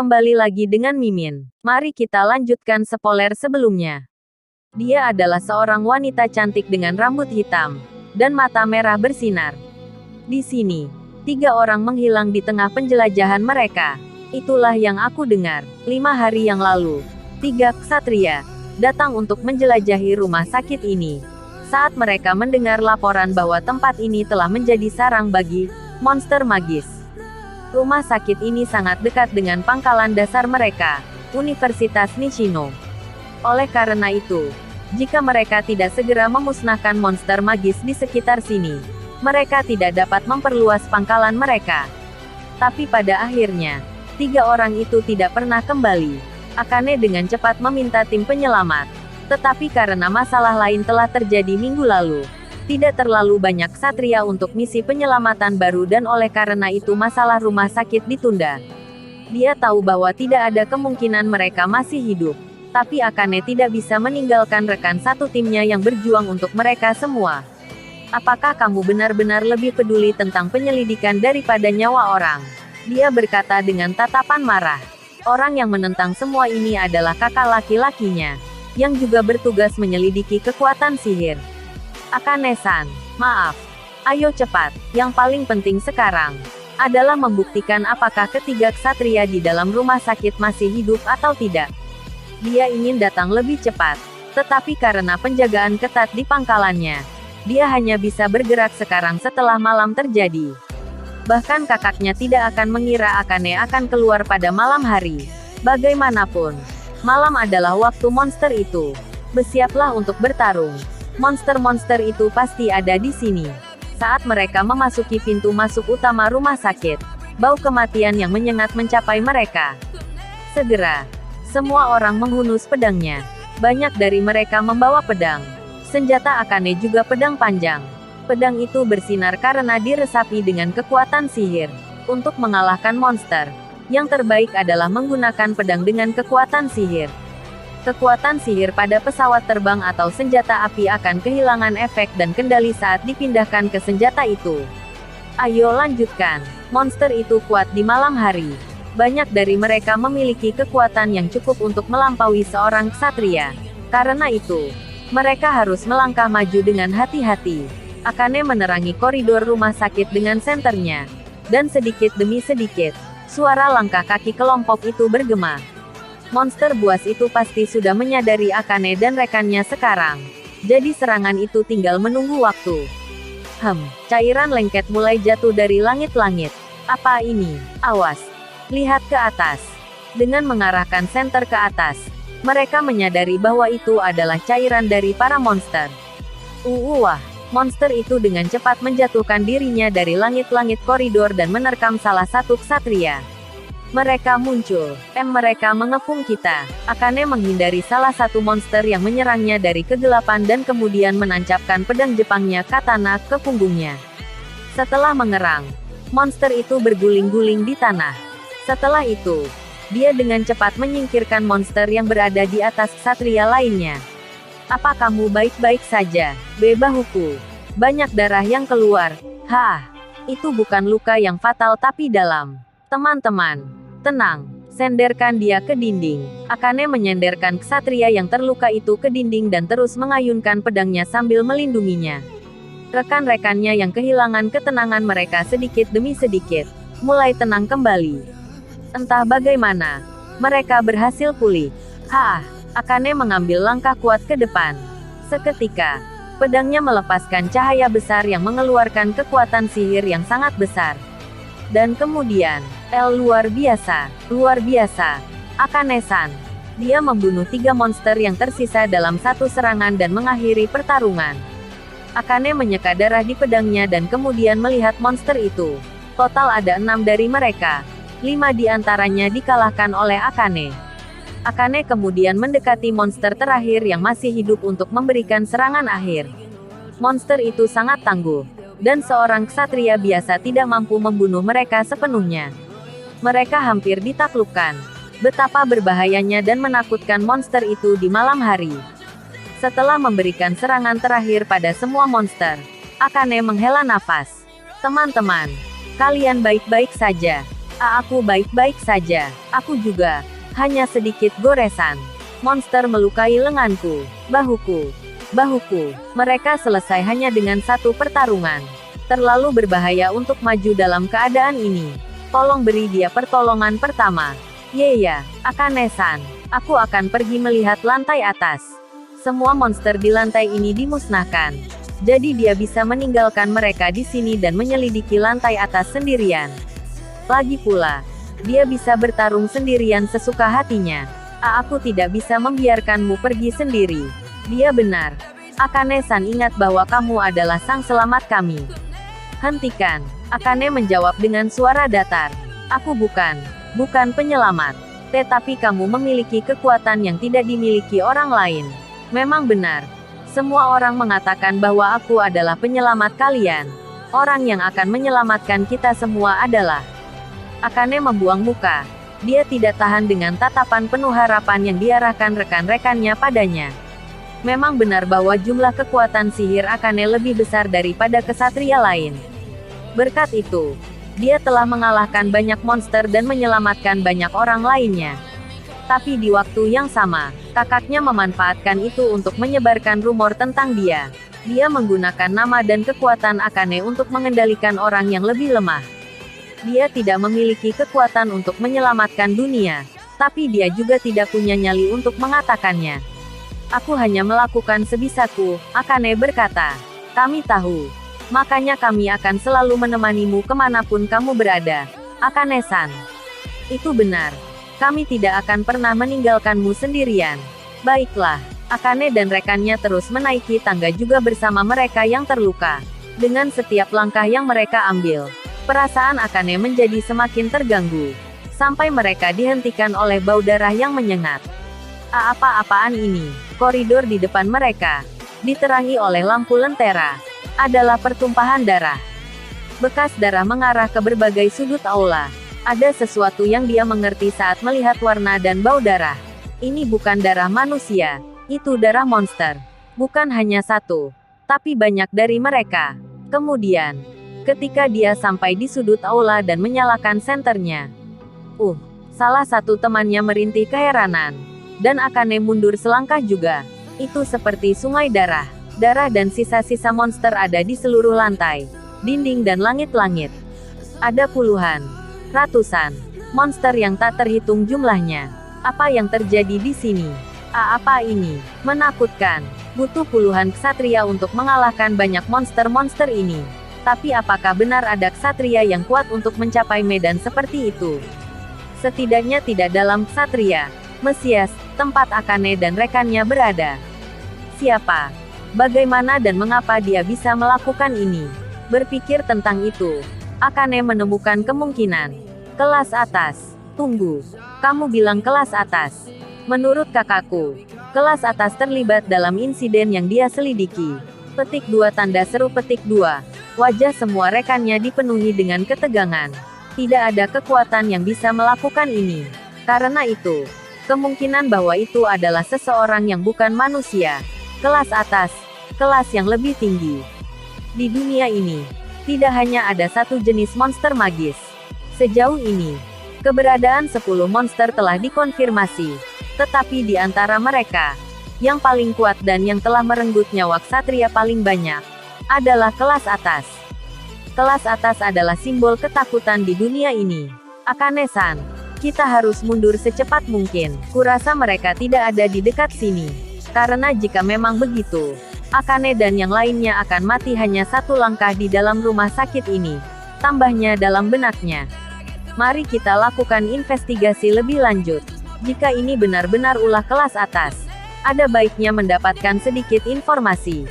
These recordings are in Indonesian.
kembali lagi dengan Mimin. Mari kita lanjutkan spoiler sebelumnya. Dia adalah seorang wanita cantik dengan rambut hitam dan mata merah bersinar. Di sini, 3 orang menghilang di tengah penjelajahan mereka. Itulah yang aku dengar. 5 hari yang lalu, 3 ksatria datang untuk menjelajahi rumah sakit ini. Saat mereka mendengar laporan bahwa tempat ini telah menjadi sarang bagi monster magis. Rumah sakit ini sangat dekat dengan pangkalan dasar mereka, Universitas Nishino. Oleh karena itu, jika mereka tidak segera memusnahkan monster magis di sekitar sini, mereka tidak dapat memperluas pangkalan mereka. Tapi pada akhirnya, 3 orang itu tidak pernah kembali. Akane dengan cepat meminta tim penyelamat. Tetapi karena masalah lain telah terjadi minggu lalu, tidak terlalu banyak ksatria untuk misi penyelamatan baru dan oleh karena itu masalah rumah sakit ditunda. Dia tahu bahwa tidak ada kemungkinan mereka masih hidup. Tapi Akane tidak bisa meninggalkan rekan satu timnya yang berjuang untuk mereka semua. Apakah kamu benar-benar lebih peduli tentang penyelidikan daripada nyawa orang? Dia berkata dengan tatapan marah. Orang yang menentang semua ini adalah kakak laki-lakinya, yang juga bertugas menyelidiki kekuatan sihir. Akane-san, maaf. Ayo cepat, yang paling penting sekarang adalah membuktikan apakah ketiga ksatria di dalam rumah sakit masih hidup atau tidak. Dia ingin datang lebih cepat, tetapi karena penjagaan ketat di pangkalannya, dia hanya bisa bergerak sekarang setelah malam terjadi. Bahkan kakaknya tidak akan mengira Akane akan keluar pada malam hari. Bagaimanapun, malam adalah waktu monster itu. Bersiaplah untuk bertarung. Monster-monster itu pasti ada di sini. Saat mereka memasuki pintu masuk utama rumah sakit, bau kematian yang menyengat mencapai mereka. Segera, semua orang menghunus pedangnya. Banyak dari mereka membawa pedang. Senjata Akane juga pedang panjang. Pedang itu bersinar karena diresapi dengan kekuatan sihir. Untuk mengalahkan monster, yang terbaik adalah menggunakan pedang dengan kekuatan sihir. Kekuatan sihir pada pesawat terbang atau senjata api akan kehilangan efek dan kendali saat dipindahkan ke senjata itu. Ayo lanjutkan. Monster itu kuat di malam hari. Banyak dari mereka memiliki kekuatan yang cukup untuk melampaui seorang ksatria. Karena itu, mereka harus melangkah maju dengan hati-hati. Akane menerangi koridor rumah sakit dengan senternya. Dan sedikit demi sedikit, suara langkah kaki kelompok itu bergema. Monster buas itu pasti sudah menyadari Akane dan rekannya sekarang. Jadi serangan itu tinggal menunggu waktu. Cairan lengket mulai jatuh dari langit-langit. Apa ini? Awas. Lihat ke atas. Dengan mengarahkan senter ke atas, mereka menyadari bahwa itu adalah cairan dari para monster. Wah. Monster itu dengan cepat menjatuhkan dirinya dari langit-langit koridor dan menerkam salah satu ksatria. Mereka muncul. Mereka mengepung kita. Akane menghindari salah satu monster yang menyerangnya dari kegelapan dan kemudian menancapkan pedang Jepangnya katana ke punggungnya. Setelah mengerang, monster itu berguling-guling di tanah. Setelah itu, dia dengan cepat menyingkirkan monster yang berada di atas ksatria lainnya. Apa kamu baik-baik saja, Bebahuku? Banyak darah yang keluar. Itu bukan luka yang fatal tapi dalam. Teman-teman, tenang, senderkan dia ke dinding. Akane menyenderkan ksatria yang terluka itu ke dinding dan terus mengayunkan pedangnya sambil melindunginya. Rekan-rekannya yang kehilangan ketenangan mereka sedikit demi sedikit, mulai tenang kembali. Entah bagaimana, mereka berhasil pulih. Akane mengambil langkah kuat ke depan. Seketika, pedangnya melepaskan cahaya besar yang mengeluarkan kekuatan sihir yang sangat besar. Dan kemudian, luar biasa, Akane-san. Dia membunuh 3 monster yang tersisa dalam satu serangan dan mengakhiri pertarungan. Akane menyeka darah di pedangnya dan kemudian melihat monster itu. Total ada 6 dari mereka. 5 di antaranya dikalahkan oleh Akane. Akane kemudian mendekati monster terakhir yang masih hidup untuk memberikan serangan akhir. Monster itu sangat tangguh, dan seorang ksatria biasa tidak mampu membunuh mereka sepenuhnya. Mereka hampir ditaklukkan. Betapa berbahayanya dan menakutkan monster itu di malam hari. Setelah memberikan serangan terakhir pada semua monster, Akane menghela nafas. Teman-teman, kalian baik-baik saja. Aku baik-baik saja. Aku juga. Hanya sedikit goresan. Monster melukai lenganku, bahuku, bahuku. Mereka selesai hanya dengan satu pertarungan. Terlalu berbahaya untuk maju dalam keadaan ini. Tolong beri dia pertolongan pertama. Ya, Akane-san. Aku akan pergi melihat lantai atas. Semua monster di lantai ini dimusnahkan. Jadi dia bisa meninggalkan mereka di sini dan menyelidiki lantai atas sendirian. Lagi pula, dia bisa bertarung sendirian sesuka hatinya. Aku tidak bisa membiarkanmu pergi sendiri. Dia benar. Akane-san ingat bahwa kamu adalah sang selamat kami. Hentikan. Akane menjawab dengan suara datar. Aku bukan penyelamat. Tetapi kamu memiliki kekuatan yang tidak dimiliki orang lain. Memang benar. Semua orang mengatakan bahwa aku adalah penyelamat kalian. Orang yang akan menyelamatkan kita semua adalah... Akane membuang muka. Dia tidak tahan dengan tatapan penuh harapan yang diarahkan rekan-rekannya padanya. Memang benar bahwa jumlah kekuatan sihir Akane lebih besar daripada kesatria lain. Berkat itu, dia telah mengalahkan banyak monster dan menyelamatkan banyak orang lainnya. Tapi di waktu yang sama, kakaknya memanfaatkan itu untuk menyebarkan rumor tentang dia. Dia menggunakan nama dan kekuatan Akane untuk mengendalikan orang yang lebih lemah. Dia tidak memiliki kekuatan untuk menyelamatkan dunia, tapi dia juga tidak punya nyali untuk mengatakannya. Aku hanya melakukan sebisaku, Akane berkata. Kami tahu. Makanya kami akan selalu menemanimu kemanapun kamu berada, Akane-san. Itu benar. Kami tidak akan pernah meninggalkanmu sendirian. Baiklah. Akane dan rekannya terus menaiki tangga juga bersama mereka yang terluka. Dengan setiap langkah yang mereka ambil, perasaan Akane menjadi semakin terganggu. Sampai mereka dihentikan oleh bau darah yang menyengat. Apa-apaan ini? Koridor di depan mereka, diterangi oleh lampu lentera, adalah pertumpahan darah. Bekas darah mengarah ke berbagai sudut aula. Ada sesuatu yang dia mengerti saat melihat warna dan bau darah. Ini bukan darah manusia, itu darah monster. Bukan hanya satu, tapi banyak dari mereka. Kemudian, ketika dia sampai di sudut aula dan menyalakan senternya, salah satu temannya merintih keheranan. Dan Akane mundur selangkah juga. Itu seperti sungai darah. Darah dan sisa-sisa monster ada di seluruh lantai, dinding dan langit-langit. Ada puluhan, ratusan, monster yang tak terhitung jumlahnya. Apa yang terjadi di sini? Apa ini? Menakutkan. Butuh puluhan ksatria untuk mengalahkan banyak monster-monster ini. Tapi apakah benar ada ksatria yang kuat untuk mencapai medan seperti itu? Setidaknya tidak dalam ksatria Mesias, tempat Akane dan rekannya berada. Siapa? Bagaimana dan mengapa dia bisa melakukan ini? Berpikir tentang itu, Akane menemukan kemungkinan. Kelas atas. Tunggu. Kamu bilang kelas atas. Menurut kakakku, kelas atas terlibat dalam insiden yang dia selidiki. Petik 2 tanda seru petik 2. Wajah semua rekannya dipenuhi dengan ketegangan. Tidak ada kekuatan yang bisa melakukan ini. Karena itu, kemungkinan bahwa itu adalah seseorang yang bukan manusia. Kelas atas, kelas yang lebih tinggi. Di dunia ini, tidak hanya ada satu jenis monster magis. Sejauh ini, keberadaan 10 monster telah dikonfirmasi. Tetapi di antara mereka, yang paling kuat dan yang telah merenggut nyawa ksatria paling banyak, adalah kelas atas. Kelas atas adalah simbol ketakutan di dunia ini. Akane-san, kita harus mundur secepat mungkin. Kurasa mereka tidak ada di dekat sini. Karena jika memang begitu, Akane dan yang lainnya akan mati hanya satu langkah di dalam rumah sakit ini. Tambahnya dalam benaknya. Mari kita lakukan investigasi lebih lanjut. Jika ini benar-benar ulah kelas atas, ada baiknya mendapatkan sedikit informasi.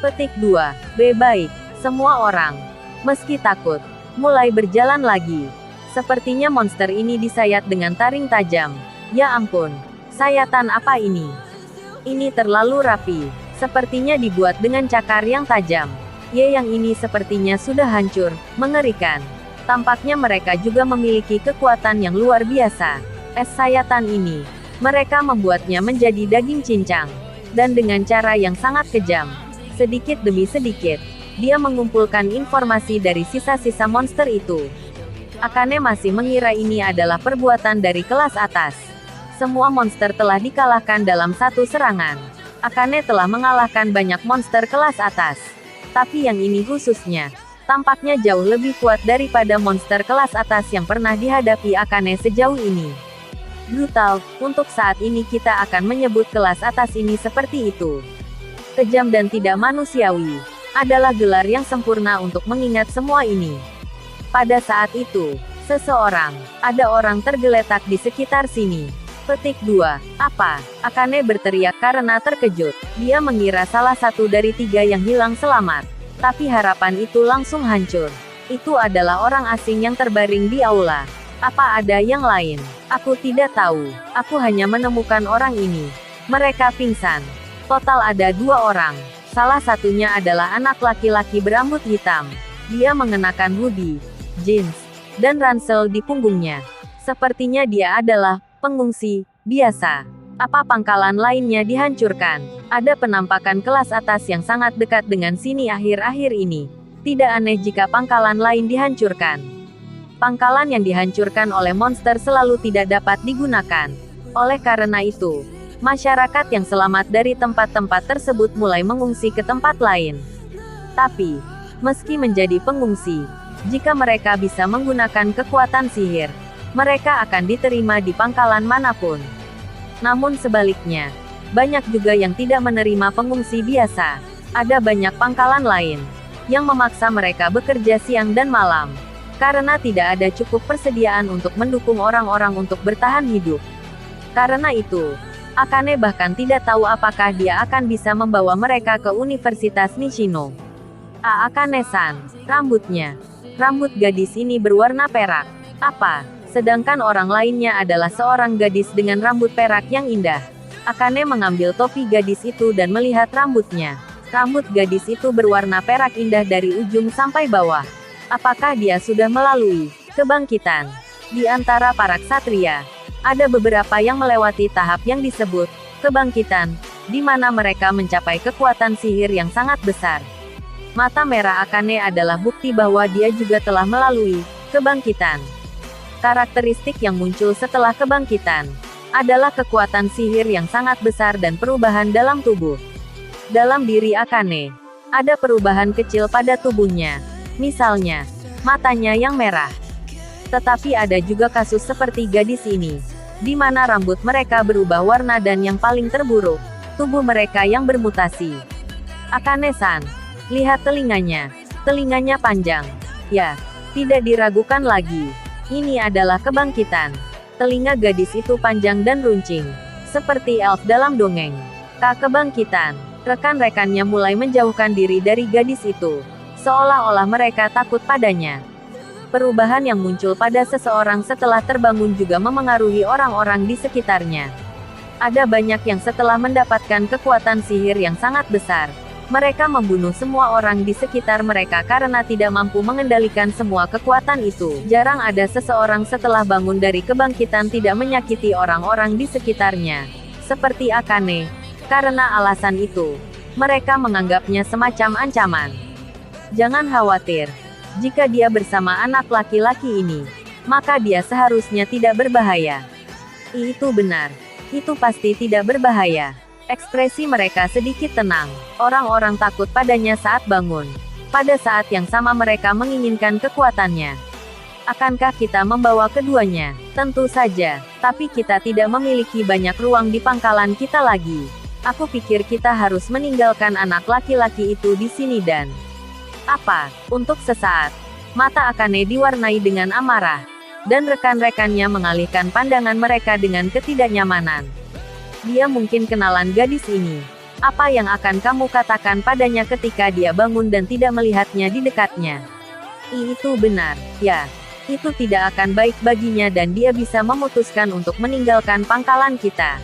Petik 2. B. Baik. Semua orang, meski takut, mulai berjalan lagi. Sepertinya monster ini disayat dengan taring tajam. Ya ampun, sayatan apa ini? Ini terlalu rapi. Sepertinya dibuat dengan cakar yang tajam. Yang ini sepertinya sudah hancur, mengerikan. Tampaknya mereka juga memiliki kekuatan yang luar biasa. Sayatan ini, mereka membuatnya menjadi daging cincang. Dan dengan cara yang sangat kejam. Sedikit demi sedikit, dia mengumpulkan informasi dari sisa-sisa monster itu. Akane masih mengira ini adalah perbuatan dari kelas atas. Semua monster telah dikalahkan dalam satu serangan. Akane telah mengalahkan banyak monster kelas atas. Tapi yang ini khususnya, tampaknya jauh lebih kuat daripada monster kelas atas yang pernah dihadapi Akane sejauh ini. Brutal, untuk saat ini kita akan menyebut kelas atas ini seperti itu. Kejam dan tidak manusiawi, adalah gelar yang sempurna untuk mengingat semua ini. Pada saat itu, ada orang tergeletak di sekitar sini. Petik 2. Apa? Akane berteriak karena terkejut. Dia mengira salah satu dari 3 yang hilang selamat. Tapi harapan itu langsung hancur. Itu adalah orang asing yang terbaring di aula. Apa ada yang lain? Aku tidak tahu. Aku hanya menemukan orang ini. Mereka pingsan. Total ada 2 orang. Salah satunya adalah anak laki-laki berambut hitam. Dia mengenakan hoodie, jeans, dan ransel di punggungnya. Sepertinya dia adalah pengungsi biasa. Apa pangkalan lainnya dihancurkan? Ada penampakan kelas atas yang sangat dekat dengan sini akhir-akhir ini. Tidak aneh jika pangkalan lain dihancurkan. Pangkalan yang dihancurkan oleh monster selalu tidak dapat digunakan. Oleh karena itu, masyarakat yang selamat dari tempat-tempat tersebut mulai mengungsi ke tempat lain. Tapi, meski menjadi pengungsi, jika mereka bisa menggunakan kekuatan sihir, mereka akan diterima di pangkalan manapun. Namun sebaliknya, banyak juga yang tidak menerima pengungsi biasa. Ada banyak pangkalan lain yang memaksa mereka bekerja siang dan malam, karena tidak ada cukup persediaan untuk mendukung orang-orang untuk bertahan hidup. Karena itu, Akane bahkan tidak tahu apakah dia akan bisa membawa mereka ke Universitas Nishino. Akane-san, rambut gadis ini berwarna perak. Apa? Sedangkan orang lainnya adalah seorang gadis dengan rambut perak yang indah. Akane mengambil topi gadis itu dan melihat rambutnya. Rambut gadis itu berwarna perak indah dari ujung sampai bawah. Apakah dia sudah melalui kebangkitan? Di antara para ksatria, ada beberapa yang melewati tahap yang disebut kebangkitan, di mana mereka mencapai kekuatan sihir yang sangat besar. Mata merah Akane adalah bukti bahwa dia juga telah melalui kebangkitan. Karakteristik yang muncul setelah kebangkitan adalah kekuatan sihir yang sangat besar dan perubahan dalam tubuh. Dalam diri Akane, ada perubahan kecil pada tubuhnya. Misalnya, matanya yang merah. Tetapi ada juga kasus seperti gadis ini, di mana rambut mereka berubah warna dan yang paling terburuk, tubuh mereka yang bermutasi. Akane-san, lihat telinganya. Telinganya panjang. Ya, tidak diragukan lagi. Ini adalah kebangkitan. Telinga gadis itu panjang dan runcing, seperti elf dalam dongeng. Kebangkitan. Rekan-rekannya mulai menjauhkan diri dari gadis itu, seolah-olah mereka takut padanya. Perubahan yang muncul pada seseorang setelah terbangun juga memengaruhi orang-orang di sekitarnya. Ada banyak yang setelah mendapatkan kekuatan sihir yang sangat besar, mereka membunuh semua orang di sekitar mereka karena tidak mampu mengendalikan semua kekuatan itu. Jarang ada seseorang setelah bangun dari kebangkitan tidak menyakiti orang-orang di sekitarnya, seperti Akane. Karena alasan itu, mereka menganggapnya semacam ancaman. Jangan khawatir. Jika dia bersama anak laki-laki ini, maka dia seharusnya tidak berbahaya. Itu benar. Itu pasti tidak berbahaya. Ekspresi mereka sedikit tenang. Orang-orang takut padanya saat bangun. Pada saat yang sama mereka menginginkan kekuatannya. Akankah kita membawa keduanya? Tentu saja. Tapi kita tidak memiliki banyak ruang di pangkalan kita lagi. Aku pikir kita harus meninggalkan anak laki-laki itu di sini dan... Apa? Untuk sesaat. Mata Akane diwarnai dengan amarah. Dan rekan-rekannya mengalihkan pandangan mereka dengan ketidaknyamanan. Dia mungkin kenalan gadis ini. Apa yang akan kamu katakan padanya ketika dia bangun dan tidak melihatnya di dekatnya? Itu benar. Ya. Itu tidak akan baik baginya dan dia bisa memutuskan untuk meninggalkan pangkalan kita.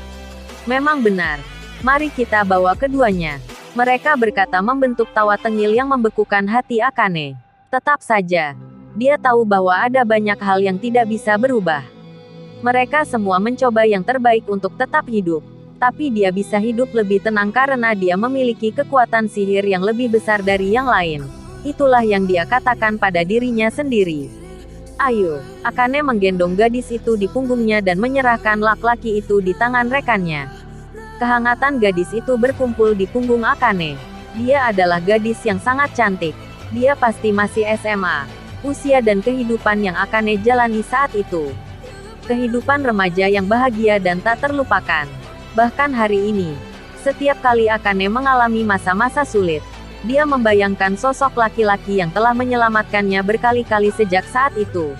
Memang benar. Mari kita bawa keduanya. Mereka berkata membentuk tawa tengil yang membekukan hati Akane. Tetap saja. Dia tahu bahwa ada banyak hal yang tidak bisa berubah. Mereka semua mencoba yang terbaik untuk tetap hidup. Tapi dia bisa hidup lebih tenang karena dia memiliki kekuatan sihir yang lebih besar dari yang lain. Itulah yang dia katakan pada dirinya sendiri. Ayo, Akane menggendong gadis itu di punggungnya dan menyerahkan laki-laki itu di tangan rekannya. Kehangatan gadis itu berkumpul di punggung Akane. Dia adalah gadis yang sangat cantik. Dia pasti masih SMA. Usia dan kehidupan yang Akane jalani saat itu. Kehidupan remaja yang bahagia dan tak terlupakan. Bahkan hari ini, setiap kali Akane mengalami masa-masa sulit, dia membayangkan sosok laki-laki yang telah menyelamatkannya berkali-kali sejak saat itu.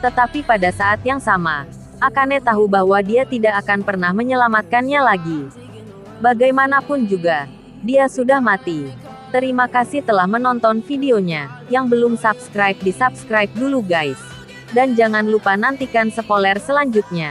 Tetapi pada saat yang sama, Akane tahu bahwa dia tidak akan pernah menyelamatkannya lagi. Bagaimanapun juga, dia sudah mati. Terima kasih telah menonton videonya. Yang belum subscribe di subscribe dulu guys. Dan jangan lupa nantikan spoiler selanjutnya.